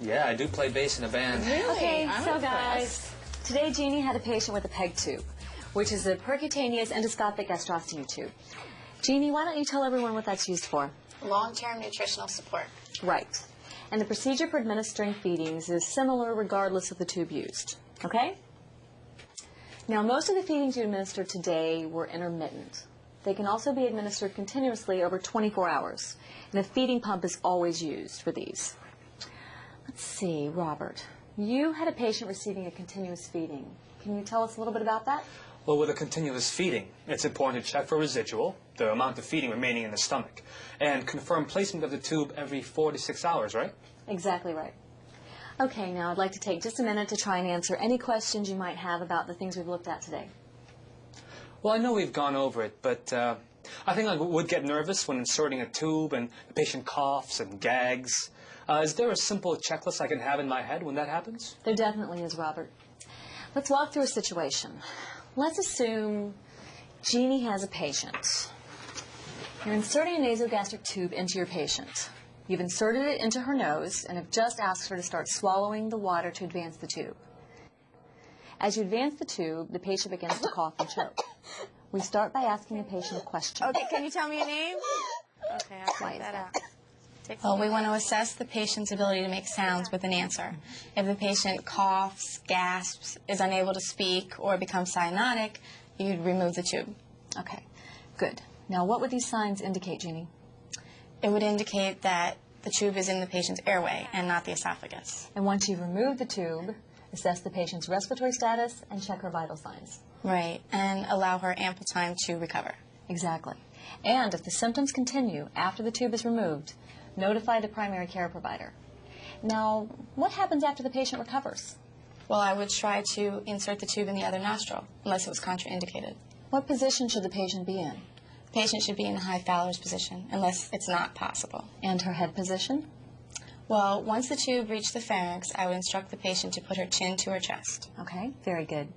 Yeah, I do play bass in a band. Really? Okay, I'm so impressed. guys, today Jeannie had a patient with a PEG tube, which is a percutaneous endoscopic gastrostomy tube. Jeannie, why don't you tell everyone what that's used for? Long-term nutritional support. Right. And the procedure for administering feedings is similar regardless of the tube used. Okay? Now, most of the feedings you administered today were intermittent. They can also be administered continuously over 24 hours. And a feeding pump is always used for these. Let's see, Robert, you had a patient receiving a continuous feeding. Can you tell us a little bit about that? Well, with a continuous feeding, it's important to check for residual, the amount of feeding remaining in the stomach, and confirm placement of the tube every 4 to 6 hours, right? Exactly right. Okay, now I'd like to take just a minute to try and answer any questions you might have about the things we've looked at today. Well, I know we've gone over it, but I think I would get nervous when inserting a tube and the patient coughs and gags. Is there a simple checklist I can have in my head when that happens? There definitely is, Robert. Let's walk through a situation. Let's assume Jeannie has a patient. You're inserting a nasogastric tube into your patient. You've inserted it into her nose and have just asked her to start swallowing the water to advance the tube. As you advance the tube, the patient begins to cough and choke. We start by asking the patient a question. Okay, can you tell me your name? Okay, I'll Why type is that that? out. Well, we want to assess the patient's ability to make sounds with an answer. If the patient coughs, gasps, is unable to speak, or becomes cyanotic, you'd remove the tube. Okay, good. Now, what would these signs indicate, Jeannie? It would indicate that the tube is in the patient's airway and not the esophagus. And once you've removed the tube, assess the patient's respiratory status and check her vital signs. Right, and allow her ample time to recover. Exactly. And if the symptoms continue after the tube is removed, notify the primary care provider. Now, what happens after the patient recovers? Well, I would try to insert the tube in the other nostril, unless it was contraindicated. What position should the patient be in? The patient should be in a high Fowler's position, unless it's not possible. And her head position? Well, once the tube reached the pharynx, I would instruct the patient to put her chin to her chest. Okay, very good.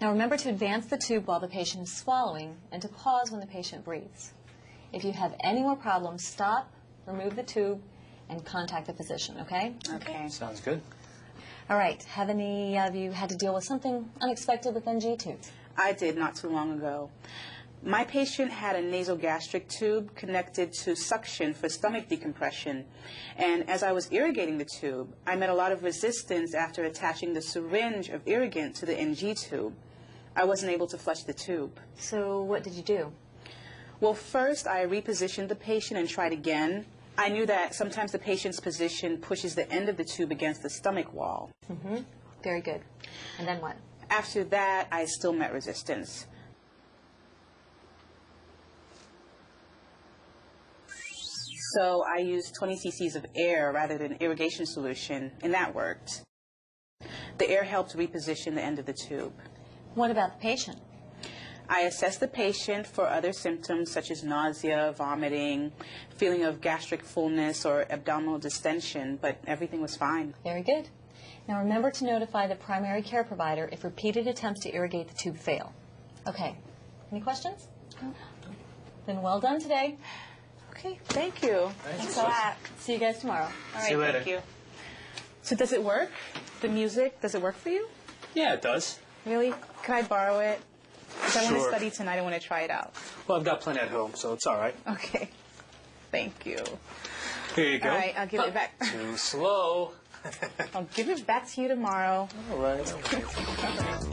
Now remember to advance the tube while the patient is swallowing and to pause when the patient breathes. If you have any more problems, stop, remove the tube, and contact the physician, okay? Okay. Sounds good. All right, have any of you had to deal with something unexpected with NG tubes? I did not too long ago. My patient had a nasogastric tube connected to suction for stomach decompression. And as I was irrigating the tube, I met a lot of resistance after attaching the syringe of irrigant to the NG tube. I wasn't able to flush the tube. So what did you do? Well, first I repositioned the patient and tried again. I knew that sometimes the patient's position pushes the end of the tube against the stomach wall. Very good. And then what? After that, I still met resistance. So I used 20 cc's of air rather than irrigation solution, and that worked. The air helped reposition the end of the tube. What about the patient? I assessed the patient for other symptoms such as nausea, vomiting, feeling of gastric fullness or abdominal distension, but everything was fine. Very good. Now remember to notify the primary care provider if repeated attempts to irrigate the tube fail. Okay. Any questions? Then well done today. Okay, thank you. Thanks a lot. See you guys tomorrow. All right, See you later. thank you. So does it work? The music, does it work for you? Yeah, it does. Really? Can I borrow it? Because I want to Sure. study tonight. I want to try it out. Well, I've got plenty at home, so it's all right. Okay. Thank you. Here you go. All right, I'll give it back. Too slow. I'll give it back to you tomorrow. All right.